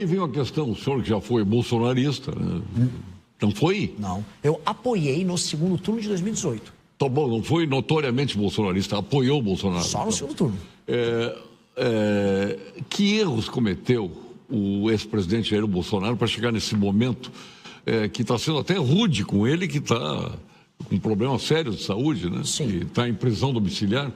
E vem uma questão, o senhor que já foi bolsonarista, né? Não foi? Não. Eu apoiei no segundo turno de 2018. Tá bom, não foi notoriamente bolsonarista, apoiou o Bolsonaro. Só no segundo turno. Que erros cometeu o ex-presidente Jair Bolsonaro para chegar nesse momento que está sendo até rude com ele, que está com problemas sérios de saúde, né? Sim. E está em prisão domiciliar.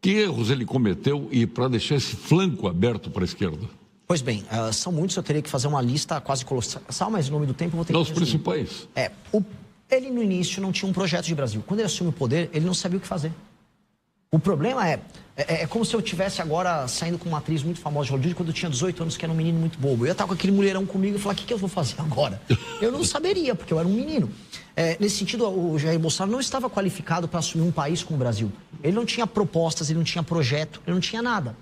Que erros ele cometeu e para deixar esse flanco aberto para a esquerda? Pois bem, são muitos, eu teria que fazer uma lista quase colossal, mas no nome do tempo eu vou ter que Os resumir. principais. Ele no início não tinha um projeto de Brasil. Quando ele assume o poder, ele não sabia o que fazer. O problema é como se eu tivesse agora saindo com uma atriz muito famosa de Hollywood quando eu tinha 18 anos, que era um menino muito bobo. Eu ia estar com aquele mulherão comigo e falar, o que eu vou fazer agora? Eu não saberia, porque eu era um menino. Nesse sentido, o Jair Bolsonaro não estava qualificado para assumir um país como o Brasil. Ele não tinha propostas, ele não tinha projeto, ele não tinha nada.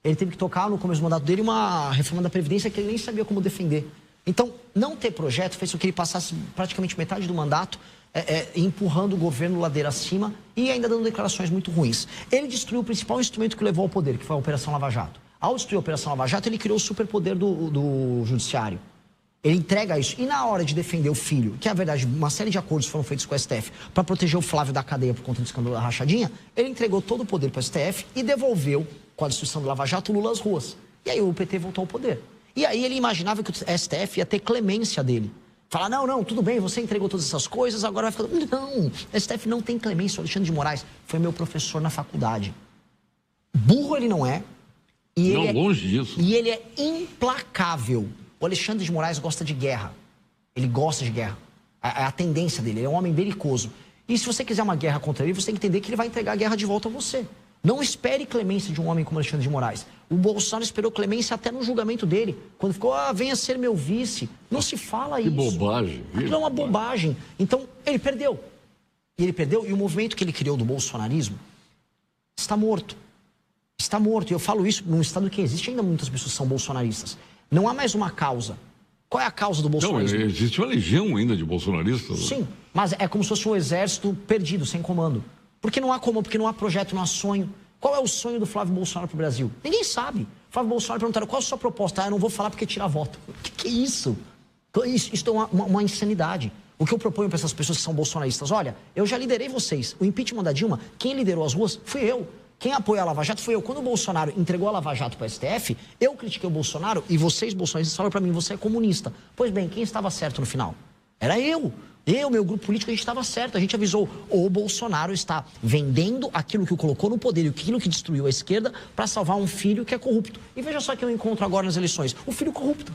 Ele teve que tocar no começo do mandato dele uma reforma da Previdência que ele nem sabia como defender. Então, não ter projeto fez com que ele passasse praticamente metade do mandato empurrando o governo ladeira acima e ainda dando declarações muito ruins. Ele destruiu o principal instrumento que levou ao poder, que foi a Operação Lava Jato. Ao destruir a Operação Lava Jato, ele criou o superpoder do judiciário. Ele entrega isso. E na hora de defender o filho, que é a verdade, uma série de acordos foram feitos com o STF para proteger o Flávio da cadeia por conta do escândalo da rachadinha, ele entregou todo o poder para o STF e devolveu, com a destruição do Lava Jato, Lula às ruas. E aí o PT voltou ao poder. E aí ele imaginava que o STF ia ter clemência dele. Falar, não, tudo bem, você entregou todas essas coisas, agora vai ficar... Não, o STF não tem clemência. O Alexandre de Moraes foi meu professor na faculdade. Burro ele não é. E não, longe disso. E ele é implacável. O Alexandre de Moraes gosta de guerra. Ele gosta de guerra. É a tendência dele, ele é um homem belicoso. E se você quiser uma guerra contra ele, você tem que entender que ele vai entregar a guerra de volta a você. Não espere clemência de um homem como Alexandre de Moraes. O Bolsonaro esperou clemência até no julgamento dele. Quando ficou, venha ser meu vice. Não se fala isso. Que bobagem. Aquilo é uma bobagem. Então, ele perdeu. E ele perdeu, e o movimento que ele criou do bolsonarismo está morto. Está morto. E eu falo isso num estado que existe ainda muitas pessoas que são bolsonaristas. Não há mais uma causa. Qual é a causa do bolsonarismo? Não, existe uma legião ainda de bolsonaristas. Sim, mas é como se fosse um exército perdido, sem comando. Porque não há comando, porque não há projeto, não há sonho. Qual é o sonho do Flávio Bolsonaro para o Brasil? Ninguém sabe. Flávio Bolsonaro perguntaram, qual é a sua proposta? Eu não vou falar porque tira voto. O que é isso? Isso é uma insanidade. O que eu proponho para essas pessoas que são bolsonaristas? Olha, eu já liderei vocês. O impeachment da Dilma, quem liderou as ruas fui eu. Quem apoia a Lava Jato foi eu. Quando o Bolsonaro entregou a Lava Jato para o STF, eu critiquei o Bolsonaro e vocês, bolsonaristas, falaram para mim, você é comunista. Pois bem, quem estava certo no final? Era eu. Meu grupo político, a gente estava certo. A gente avisou, o Bolsonaro está vendendo aquilo que o colocou no poder e aquilo que destruiu a esquerda para salvar um filho que é corrupto. E veja só que eu encontro agora nas eleições. O filho corrupto,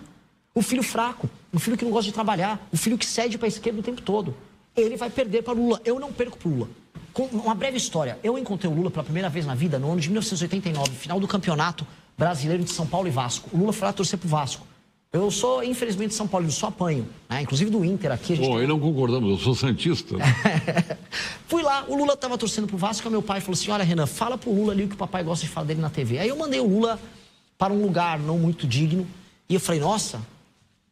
o filho fraco, o filho que não gosta de trabalhar, o filho que cede para a esquerda o tempo todo. Ele vai perder para Lula. Eu não perco para Lula. Com uma breve história, eu encontrei o Lula pela primeira vez na vida no ano de 1989, final do campeonato brasileiro de São Paulo e Vasco. O Lula foi lá torcer pro Vasco. Eu sou, infelizmente, de São Paulo, eu só apanho, né? Inclusive do Inter aqui. Bom, aí não concordamos, eu sou santista. Fui lá, o Lula estava torcendo pro Vasco, e meu pai falou assim, olha, Renan, fala pro Lula ali o que o papai gosta de falar dele na TV. Aí eu mandei o Lula para um lugar não muito digno, e eu falei, nossa,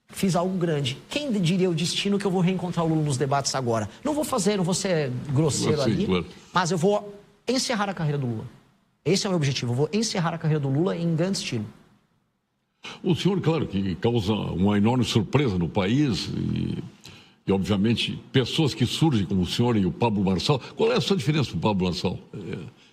fiz algo grande. Quem diria o destino que eu vou reencontrar o Lula nos debates agora? Não vou fazer, não vou ser grosseiro ali, claro. Mas eu vou encerrar a carreira do Lula. Esse é o meu objetivo, eu vou encerrar a carreira do Lula em grande estilo. O senhor, claro, que causa uma enorme surpresa no país e obviamente, pessoas que surgem como o senhor e o Pablo Marçal. Qual é a sua diferença com o Pablo Marçal?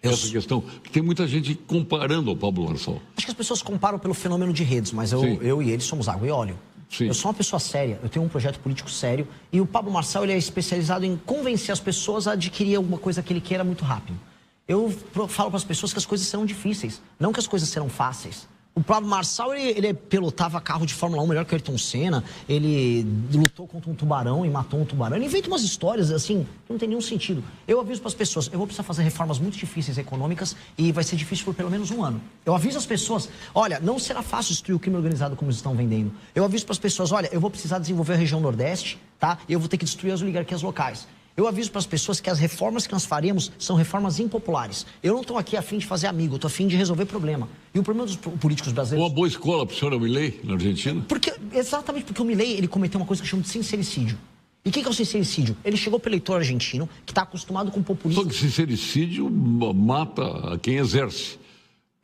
Essa questão, que tem muita gente comparando ao Pablo Marçal. Acho que as pessoas comparam pelo fenômeno de redes, mas eu e ele somos água e óleo. Sim. Eu sou uma pessoa séria, eu tenho um projeto político sério e o Pablo Marçal ele é especializado em convencer as pessoas a adquirir alguma coisa que ele queira muito rápido. Eu falo para as pessoas que as coisas serão difíceis, não que as coisas serão fáceis. O Pablo Marçal, ele pilotava carro de Fórmula 1 melhor que o Ayrton Senna, ele lutou contra um tubarão e matou um tubarão. Ele inventa umas histórias, assim, que não tem nenhum sentido. Eu aviso para as pessoas, eu vou precisar fazer reformas muito difíceis econômicas e vai ser difícil por pelo menos um ano. Eu aviso as pessoas, olha, não será fácil destruir o crime organizado como eles estão vendendo. Eu aviso para as pessoas, olha, eu vou precisar desenvolver a região Nordeste, tá? E eu vou ter que destruir as oligarquias locais. Eu aviso para as pessoas que as reformas que nós faremos são reformas impopulares. Eu não estou aqui a fim de fazer amigo, eu estou a fim de resolver problema. E o problema dos políticos brasileiros... Uma boa escola para o senhor é o Milei, na Argentina? Exatamente porque o Milei, ele cometeu uma coisa que chama de sincericídio. E o que é o sincericídio? Ele chegou para o eleitor argentino, que está acostumado com populismo... Só que sincericídio mata quem exerce.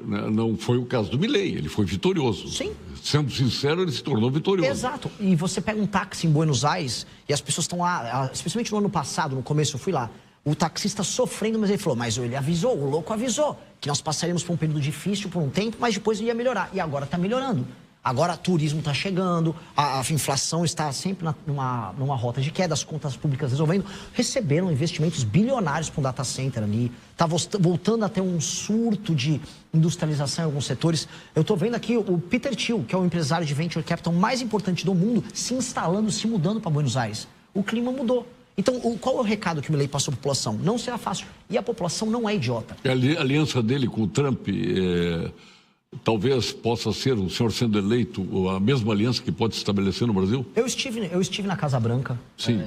né? Não foi o caso do Milei, ele foi vitorioso. Sim. Sendo sincero, ele se tornou vitorioso. Exato. E você pega um táxi em Buenos Aires e as pessoas estão lá, especialmente no ano passado, no começo eu fui lá, o taxista sofrendo, mas ele falou, mas ele avisou, o louco avisou, que nós passaríamos por um período difícil por um tempo, mas depois ia melhorar. E agora está melhorando. Agora o turismo está chegando, a inflação está sempre numa rota de queda, as contas públicas resolvendo. Receberam investimentos bilionários para um data center ali. Está voltando a ter um surto de industrialização em alguns setores. Eu estou vendo aqui o Peter Thiel, que é o empresário de venture capital mais importante do mundo, se instalando, se mudando para Buenos Aires. O clima mudou. Então, qual é o recado que o Milei passou para a população? Não será fácil. E a população não é idiota. A aliança dele com o Trump, talvez possa ser, o senhor sendo eleito, a mesma aliança que pode se estabelecer no Brasil? Eu estive na Casa Branca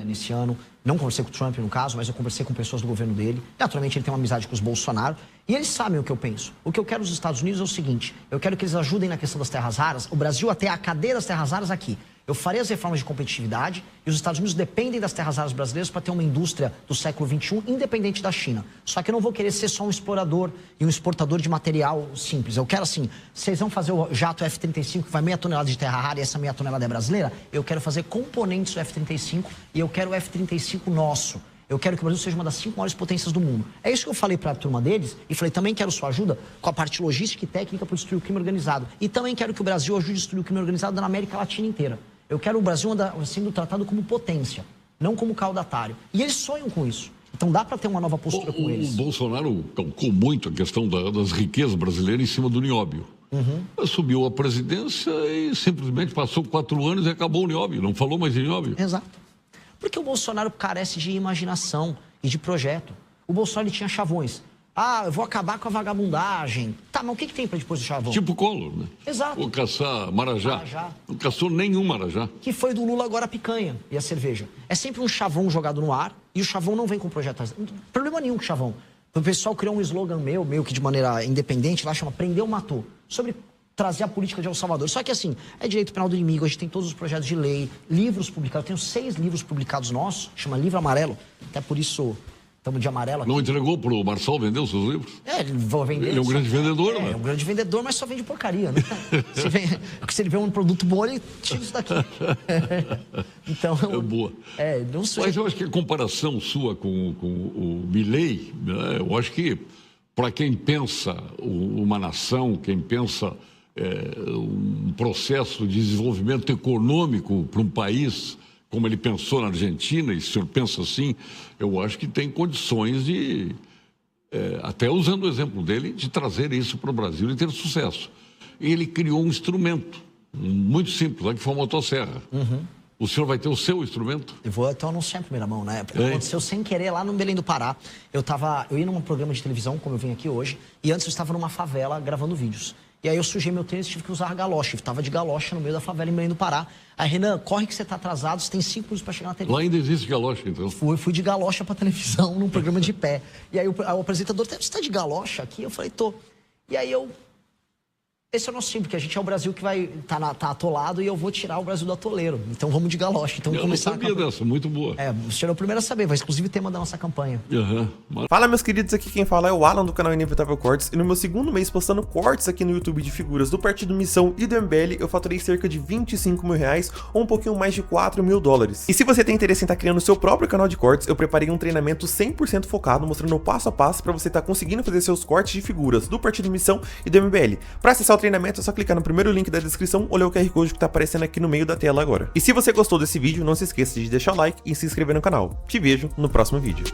nesse ano. Não conversei com o Trump, no caso, mas eu conversei com pessoas do governo dele. Naturalmente, ele tem uma amizade com os Bolsonaro. E eles sabem o que eu penso. O que eu quero dos Estados Unidos é o seguinte. Eu quero que eles ajudem na questão das terras raras. O Brasil até a cadeia das terras raras aqui. Eu farei as reformas de competitividade e os Estados Unidos dependem das terras raras brasileiras para ter uma indústria do século XXI independente da China. Só que eu não vou querer ser só um explorador e um exportador de material simples. Eu quero assim, vocês vão fazer o jato F-35 que vai 0,5 tonelada de terra rara e essa 0,5 tonelada é brasileira? Eu quero fazer componentes do F-35 e eu quero o F-35 nosso. Eu quero que o Brasil seja uma das 5 maiores potências do mundo. É isso que eu falei para a turma deles e falei, também quero sua ajuda com a parte logística e técnica para destruir o crime organizado. E também quero que o Brasil ajude a destruir o crime organizado na América Latina inteira. Eu quero o Brasil sendo tratado como potência, não como caudatário. E eles sonham com isso. Então dá para ter uma nova postura com eles. O Bolsonaro calcou muito a questão das riquezas brasileiras em cima do nióbio. Subiu a presidência e simplesmente passou 4 anos e acabou o nióbio. Não falou mais em nióbio. Exato. Porque o Bolsonaro carece de imaginação e de projeto. O Bolsonaro ele tinha chavões. Ah, eu vou acabar com a vagabundagem. Tá, mas o que tem para depois do chavão? Tipo Collor, né? Exato. Vou caçar marajá. Não caçou nenhum marajá. Que foi do Lula agora a picanha e a cerveja. É sempre um chavão jogado no ar e o chavão não vem com projeto. Problema nenhum com o chavão. O pessoal criou um slogan meio que de maneira independente, lá chama Prendeu, Matou. Sobre trazer a política de El Salvador. Só que assim, é direito penal do inimigo, a gente tem todos os projetos de lei, livros publicados. Eu tenho 6 livros publicados nossos, chama Livro Amarelo. Até por isso estamos de amarelo aqui. Não entregou para o Marçal vender os seus livros? Ele vai vender. Ele é um grande vendedor, né? É um grande vendedor, mas só vende porcaria, né? Porque se ele vê um produto bom, ele tira isso daqui. Então, é boa. Não sei. Mas eu acho que a comparação sua com o Milei, né, eu acho que para quem pensa uma nação, quem pensa um processo de desenvolvimento econômico para um país, como ele pensou na Argentina, e se o senhor pensa assim, eu acho que tem condições de, até usando o exemplo dele, de trazer isso para o Brasil e ter sucesso. E ele criou um instrumento muito simples, que foi a motosserra. O senhor vai ter o seu instrumento? Eu vou até anunciar em primeira mão, né? Porque aconteceu sem querer lá no Belém do Pará. Eu ia num programa de televisão, como eu vim aqui hoje, e antes eu estava numa favela gravando vídeos. E aí eu sujei meu tênis e tive que usar galocha. Eu estava de galocha no meio da favela em Belém do Pará. Aí, Renan, corre que você está atrasado, você tem 5 minutos para chegar na televisão. Lá ainda existe galocha, então? Fui de galocha para televisão, num programa de pé. E aí o apresentador, você está de galocha aqui? Eu falei, tô. E aí esse é o nosso time, porque a gente é o Brasil que vai tá atolado e eu vou tirar o Brasil do atoleiro. Então vamos de galocha. Então, eu não sabia dessa, muito boa. O senhor é o primeiro a saber, vai inclusive tema da nossa campanha. Fala, meus queridos, aqui quem fala é o Alan do canal Inevitável Cortes. E no meu segundo mês postando cortes aqui no YouTube de figuras do Partido Missão e do MBL, eu faturei cerca de R$25 mil, ou um pouquinho mais de $4 mil. E se você tem interesse em estar criando o seu próprio canal de cortes, eu preparei um treinamento 100% focado, mostrando o passo a passo para você estar conseguindo fazer seus cortes de figuras do Partido Missão e do MBL. Para acessar o treinamento é só clicar no primeiro link da descrição ou ler o QR Code que tá aparecendo aqui no meio da tela agora. E se você gostou desse vídeo, não se esqueça de deixar o like e se inscrever no canal. Te vejo no próximo vídeo.